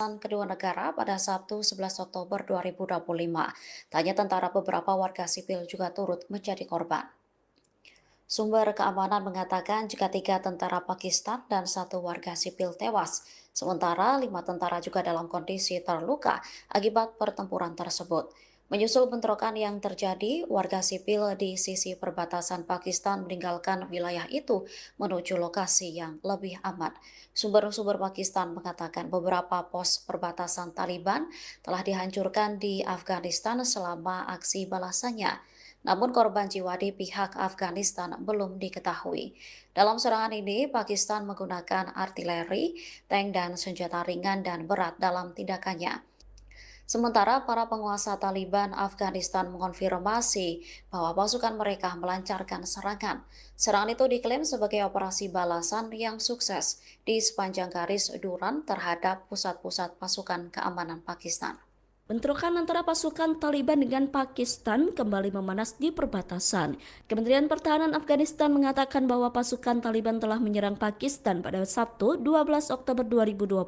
Kedua negara pada Sabtu 11 Oktober 2025. Tanya tentara beberapa warga sipil juga turut menjadi korban. Sumber keamanan mengatakan jika 3 tentara Pakistan dan 1 warga sipil tewas, sementara 5 tentara juga dalam kondisi terluka akibat pertempuran tersebut. Menyusul bentrokan yang terjadi, warga sipil di sisi perbatasan Pakistan meninggalkan wilayah itu menuju lokasi yang lebih aman. Sumber-sumber Pakistan mengatakan beberapa pos perbatasan Taliban telah dihancurkan di Afghanistan selama aksi balasannya. Namun korban jiwa di pihak Afghanistan belum diketahui. Dalam serangan ini, Pakistan menggunakan artileri, tank dan senjata ringan dan berat dalam tindakannya. Sementara para penguasa Taliban Afghanistan mengonfirmasi bahwa pasukan mereka melancarkan serangan. Serangan itu diklaim sebagai operasi balasan yang sukses di sepanjang garis Duran terhadap pusat-pusat pasukan keamanan Pakistan. Bentrokan antara pasukan Taliban dengan Pakistan kembali memanas di perbatasan. Kementerian Pertahanan Afghanistan mengatakan bahwa pasukan Taliban telah menyerang Pakistan pada Sabtu 12 Oktober 2025.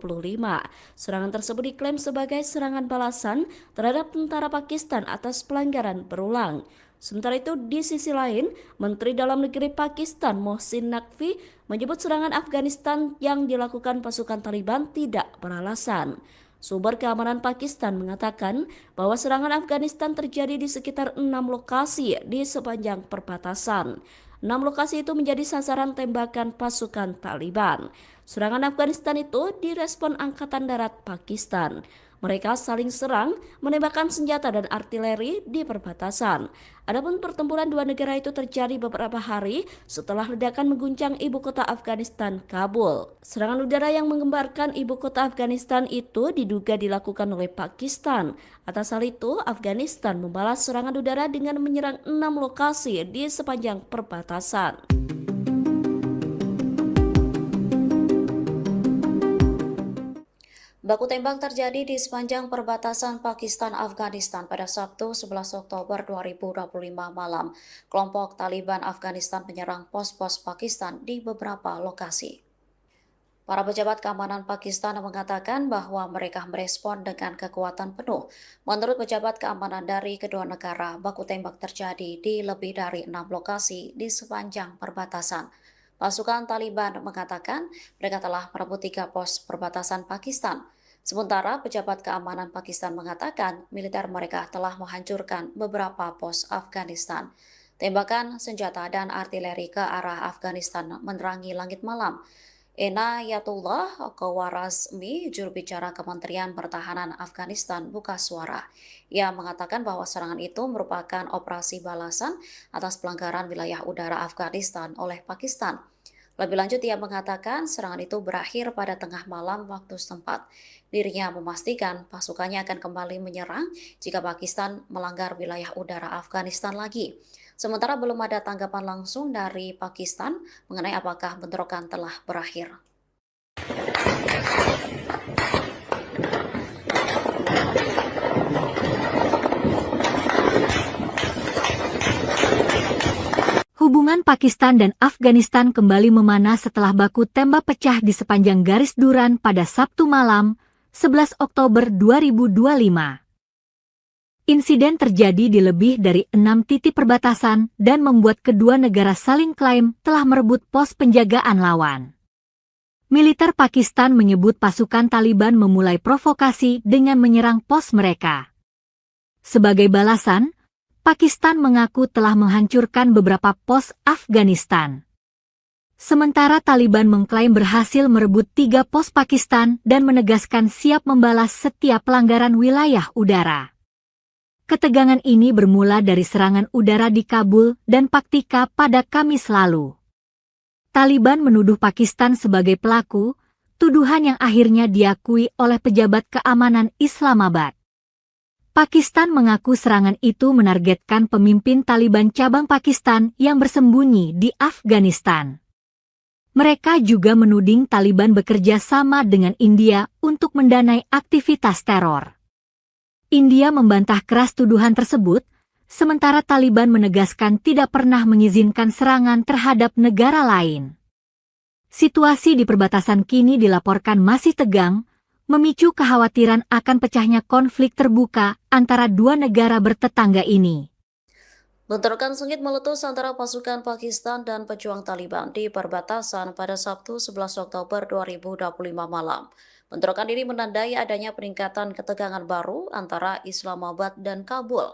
Serangan tersebut diklaim sebagai serangan balasan terhadap tentara Pakistan atas pelanggaran berulang. Sementara itu, di sisi lain, Menteri Dalam Negeri Pakistan Mohsin Naqvi menyebut serangan Afghanistan yang dilakukan pasukan Taliban tidak beralasan. Sumber keamanan Pakistan mengatakan bahwa serangan Afghanistan terjadi di sekitar 6 lokasi di sepanjang perbatasan. 6 lokasi itu menjadi sasaran tembakan pasukan Taliban. Serangan Afghanistan itu direspon Angkatan Darat Pakistan. Mereka saling serang, menembakkan senjata dan artileri di perbatasan. Adapun pertempuran dua negara itu terjadi beberapa hari setelah ledakan mengguncang ibu kota Afghanistan, Kabul. Serangan udara yang menggemparkan ibu kota Afghanistan itu diduga dilakukan oleh Pakistan. Atas hal itu, Afghanistan membalas serangan udara dengan menyerang 6 lokasi di sepanjang perbatasan. Baku tembak terjadi di sepanjang perbatasan Pakistan-Afghanistan pada Sabtu 11 Oktober 2025 malam. Kelompok Taliban Afghanistan menyerang pos-pos Pakistan di beberapa lokasi. Para pejabat keamanan Pakistan mengatakan bahwa mereka merespon dengan kekuatan penuh. Menurut pejabat keamanan dari kedua negara, baku tembak terjadi di lebih dari 6 lokasi di sepanjang perbatasan. Pasukan Taliban mengatakan mereka telah merebut 3 pos perbatasan Pakistan. Sementara pejabat keamanan Pakistan mengatakan militer mereka telah menghancurkan beberapa pos Afghanistan. Tembakan senjata dan artileri ke arah Afghanistan menerangi langit malam. Enayatullah Qawarazmi, juru bicara Kementerian Pertahanan Afghanistan, buka suara. Ia mengatakan bahwa serangan itu merupakan operasi balasan atas pelanggaran wilayah udara Afghanistan oleh Pakistan. Lebih lanjut, ia mengatakan serangan itu berakhir pada tengah malam waktu setempat. Dirinya memastikan pasukannya akan kembali menyerang jika Pakistan melanggar wilayah udara Afghanistan lagi. Sementara belum ada tanggapan langsung dari Pakistan mengenai apakah bentrokan telah berakhir. Hubungan Pakistan dan Afghanistan kembali memanas setelah baku tembak pecah di sepanjang garis Duran pada Sabtu malam, 11 Oktober 2025. Insiden terjadi di lebih dari 6 titik perbatasan dan membuat kedua negara saling klaim telah merebut pos penjagaan lawan. Militer Pakistan menyebut pasukan Taliban memulai provokasi dengan menyerang pos mereka. Sebagai balasan, Pakistan mengaku telah menghancurkan beberapa pos Afghanistan. Sementara Taliban mengklaim berhasil merebut 3 pos Pakistan dan menegaskan siap membalas setiap pelanggaran wilayah udara. Ketegangan ini bermula dari serangan udara di Kabul dan Paktika pada Kamis lalu. Taliban menuduh Pakistan sebagai pelaku, tuduhan yang akhirnya diakui oleh pejabat keamanan Islamabad. Pakistan mengaku serangan itu menargetkan pemimpin Taliban cabang Pakistan yang bersembunyi di Afghanistan. Mereka juga menuding Taliban bekerja sama dengan India untuk mendanai aktivitas teror. India membantah keras tuduhan tersebut, sementara Taliban menegaskan tidak pernah mengizinkan serangan terhadap negara lain. Situasi di perbatasan kini dilaporkan masih tegang, memicu kekhawatiran akan pecahnya konflik terbuka antara dua negara bertetangga ini. Bentrokan sengit meletus antara pasukan Pakistan dan pejuang Taliban di perbatasan pada Sabtu 11 Oktober 2025 malam. Bentrokan ini menandai adanya peningkatan ketegangan baru antara Islamabad dan Kabul.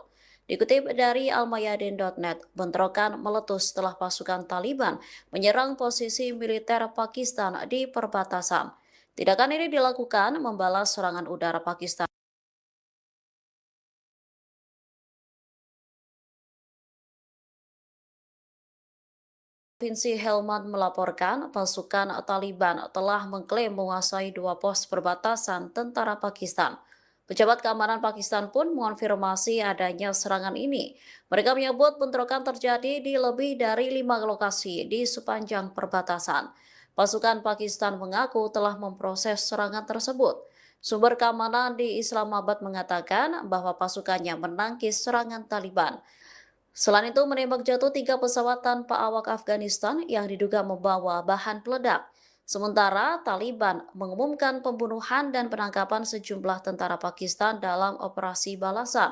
Dikutip dari almayadin.net, bentrokan meletus setelah pasukan Taliban menyerang posisi militer Pakistan di perbatasan. Tindakan ini dilakukan membalas serangan udara Pakistan. Provinsi Helmand melaporkan pasukan Taliban telah mengklaim menguasai 2 pos perbatasan tentara Pakistan. Pejabat keamanan Pakistan pun mengonfirmasi adanya serangan ini. Mereka menyebut bentrokan terjadi di lebih dari 5 lokasi di sepanjang perbatasan. Pasukan Pakistan mengaku telah memproses serangan tersebut. Sumber keamanan di Islamabad mengatakan bahwa pasukannya menangkis serangan Taliban. Selain itu, menembak jatuh 3 pesawat tanpa awak Afghanistan yang diduga membawa bahan peledak. Sementara Taliban mengumumkan pembunuhan dan penangkapan sejumlah tentara Pakistan dalam operasi balasan.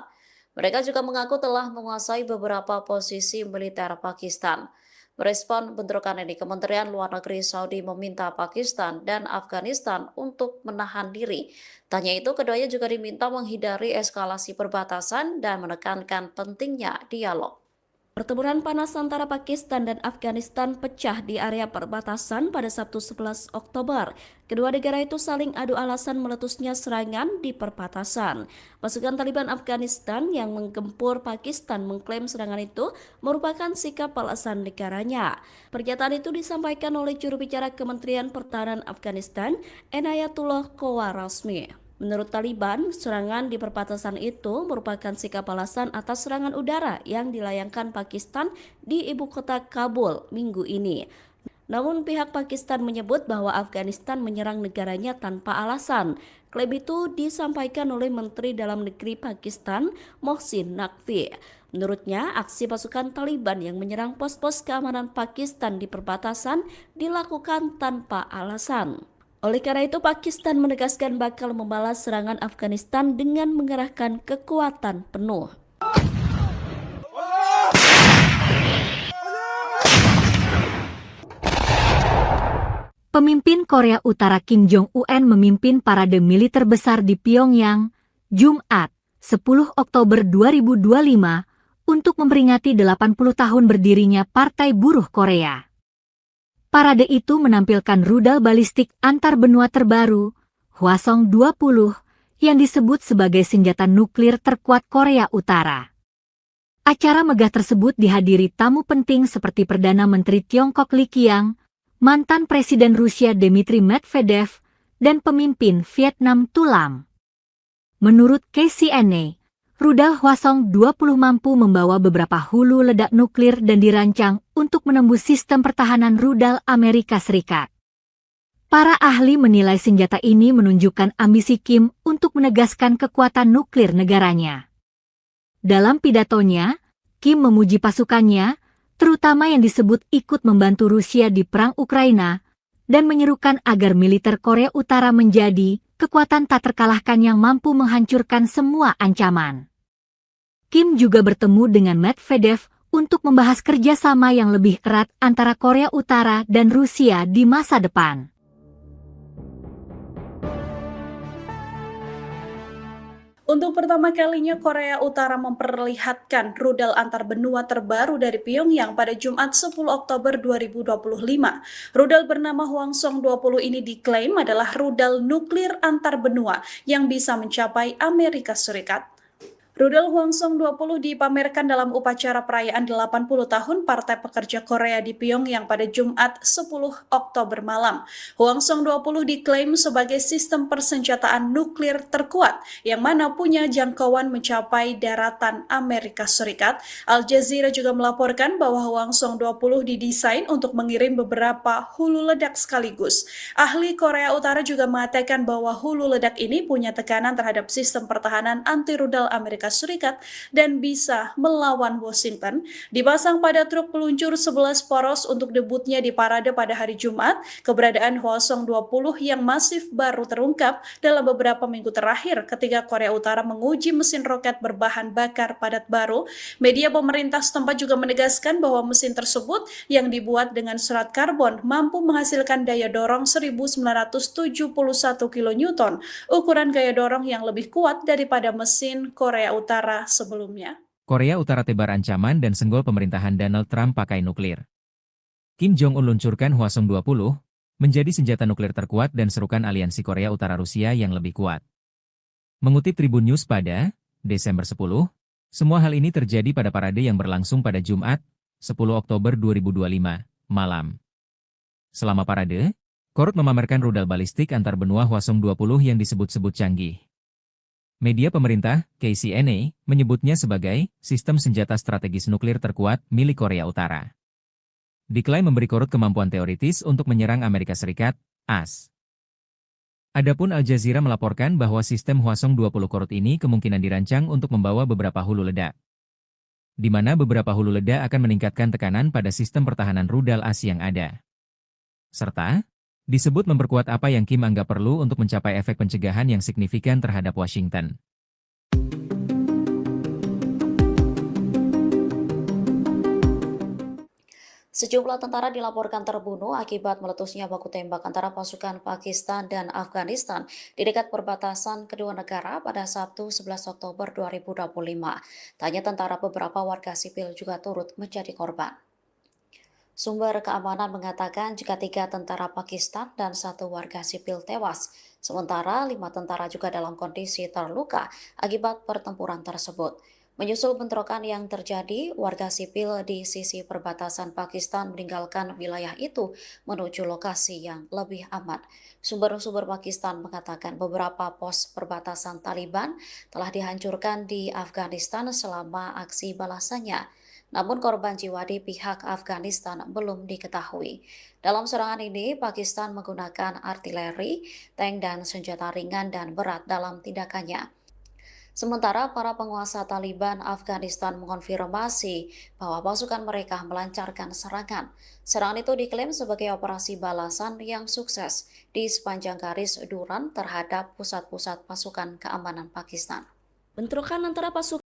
Mereka juga mengaku telah menguasai beberapa posisi militer Pakistan. Merespon bentrokan ini, Kementerian Luar Negeri Saudi meminta Pakistan dan Afghanistan untuk menahan diri. Tanya itu, keduanya juga diminta menghindari eskalasi perbatasan dan menekankan pentingnya dialog. Pertempuran panas antara Pakistan dan Afghanistan pecah di area perbatasan pada Sabtu 11 Oktober. Kedua negara itu saling adu alasan meletusnya serangan di perbatasan. Pasukan Taliban Afghanistan yang menggempur Pakistan mengklaim serangan itu merupakan sikap balasan negaranya. Pernyataan itu disampaikan oleh juru bicara Kementerian Pertahanan Afghanistan, Enayatullah Kowarasmi. Menurut Taliban, serangan di perbatasan itu merupakan sikap balasan atas serangan udara yang dilayangkan Pakistan di ibu kota Kabul minggu ini. Namun pihak Pakistan menyebut bahwa Afghanistan menyerang negaranya tanpa alasan. Klaim itu disampaikan oleh Menteri Dalam Negeri Pakistan, Mohsin Naqvi. Menurutnya, aksi pasukan Taliban yang menyerang pos-pos keamanan Pakistan di perbatasan dilakukan tanpa alasan. Oleh karena itu, Pakistan menegaskan bakal membalas serangan Afghanistan dengan mengerahkan kekuatan penuh. Pemimpin Korea Utara Kim Jong-un memimpin parade militer besar di Pyongyang, Jumat, 10 Oktober 2025, untuk memperingati 80 tahun berdirinya Partai Buruh Korea. Parade itu menampilkan rudal balistik antar benua terbaru, Hwasong-20, yang disebut sebagai senjata nuklir terkuat Korea Utara. Acara megah tersebut dihadiri tamu penting seperti Perdana Menteri Tiongkok Li Qiang, mantan Presiden Rusia Dmitry Medvedev, dan pemimpin Vietnam Tu Lam. Menurut KCNA, rudal Hwasong-20 mampu membawa beberapa hulu ledak nuklir dan dirancang untuk menembus sistem pertahanan rudal Amerika Serikat. Para ahli menilai senjata ini menunjukkan ambisi Kim untuk menegaskan kekuatan nuklir negaranya. Dalam pidatonya, Kim memuji pasukannya, terutama yang disebut ikut membantu Rusia di Perang Ukraina, dan menyerukan agar militer Korea Utara menjadi kekuatan tak terkalahkan yang mampu menghancurkan semua ancaman. Kim juga bertemu dengan Medvedev untuk membahas kerjasama yang lebih erat antara Korea Utara dan Rusia di masa depan. Untuk pertama kalinya, Korea Utara memperlihatkan rudal antar benua terbaru dari Pyongyang pada Jumat 10 Oktober 2025. Rudal bernama Hwasong-20 ini diklaim adalah rudal nuklir antar benua yang bisa mencapai Amerika Serikat. Rudal Hwasong-20 dipamerkan dalam upacara perayaan 80 tahun Partai Pekerja Korea di Pyongyang pada Jumat 10 Oktober malam. Hwasong-20 diklaim sebagai sistem persenjataan nuklir terkuat yang mana punya jangkauan mencapai daratan Amerika Serikat. Al Jazeera juga melaporkan bahwa Hwasong-20 didesain untuk mengirim beberapa hulu ledak sekaligus. Ahli Korea Utara juga mengatakan bahwa hulu ledak ini punya tekanan terhadap sistem pertahanan anti rudal Amerika Amerika Serikat dan bisa melawan Washington, dipasang pada truk peluncur 11 poros untuk debutnya di parade pada hari Jumat. Keberadaan Hwasong 20 yang masif baru terungkap dalam beberapa minggu terakhir ketika Korea Utara menguji mesin roket berbahan bakar padat baru. Media pemerintah setempat juga menegaskan bahwa mesin tersebut yang dibuat dengan serat karbon mampu menghasilkan daya dorong 1971 kN, ukuran gaya dorong yang lebih kuat daripada mesin Korea Utara sebelumnya. Korea Utara tebar ancaman dan senggol pemerintahan Donald Trump pakai nuklir. Kim Jong-un luncurkan Hwasong 20, menjadi senjata nuklir terkuat dan serukan aliansi Korea Utara-Rusia yang lebih kuat. Mengutip Tribun News pada Desember 10, semua hal ini terjadi pada parade yang berlangsung pada Jumat, 10 Oktober 2025, malam. Selama parade, Korut memamerkan rudal balistik antar benua Hwasong 20 yang disebut-sebut canggih. Media pemerintah, KCNA, menyebutnya sebagai sistem senjata strategis nuklir terkuat milik Korea Utara. Diklaim memberi Korut kemampuan teoritis untuk menyerang Amerika Serikat, AS. Adapun Al Jazeera melaporkan bahwa sistem Hwasong 20 Korut ini kemungkinan dirancang untuk membawa beberapa hulu ledak, di mana beberapa hulu ledak akan meningkatkan tekanan pada sistem pertahanan rudal AS yang ada. Serta, disebut memperkuat apa yang Kim anggap perlu untuk mencapai efek pencegahan yang signifikan terhadap Washington. Sejumlah tentara dilaporkan terbunuh akibat meletusnya baku tembak antara pasukan Pakistan dan Afghanistan di dekat perbatasan kedua negara pada Sabtu 11 Oktober 2025. Tanya tentara, beberapa warga sipil juga turut menjadi korban. Sumber keamanan mengatakan jika 3 tentara Pakistan dan 1 warga sipil tewas, sementara 5 tentara juga dalam kondisi terluka akibat pertempuran tersebut. Menyusul bentrokan yang terjadi, warga sipil di sisi perbatasan Pakistan meninggalkan wilayah itu menuju lokasi yang lebih aman. Sumber-sumber Pakistan mengatakan beberapa pos perbatasan Taliban telah dihancurkan di Afghanistan selama aksi balasannya. Namun korban jiwa di pihak Afghanistan belum diketahui. Dalam serangan ini, Pakistan menggunakan artileri, tank dan senjata ringan dan berat dalam tindakannya. Sementara para penguasa Taliban Afghanistan mengonfirmasi bahwa pasukan mereka melancarkan serangan. Serangan itu diklaim sebagai operasi balasan yang sukses di sepanjang garis Duran terhadap pusat-pusat pasukan keamanan Pakistan. Bentrokan antara pasukan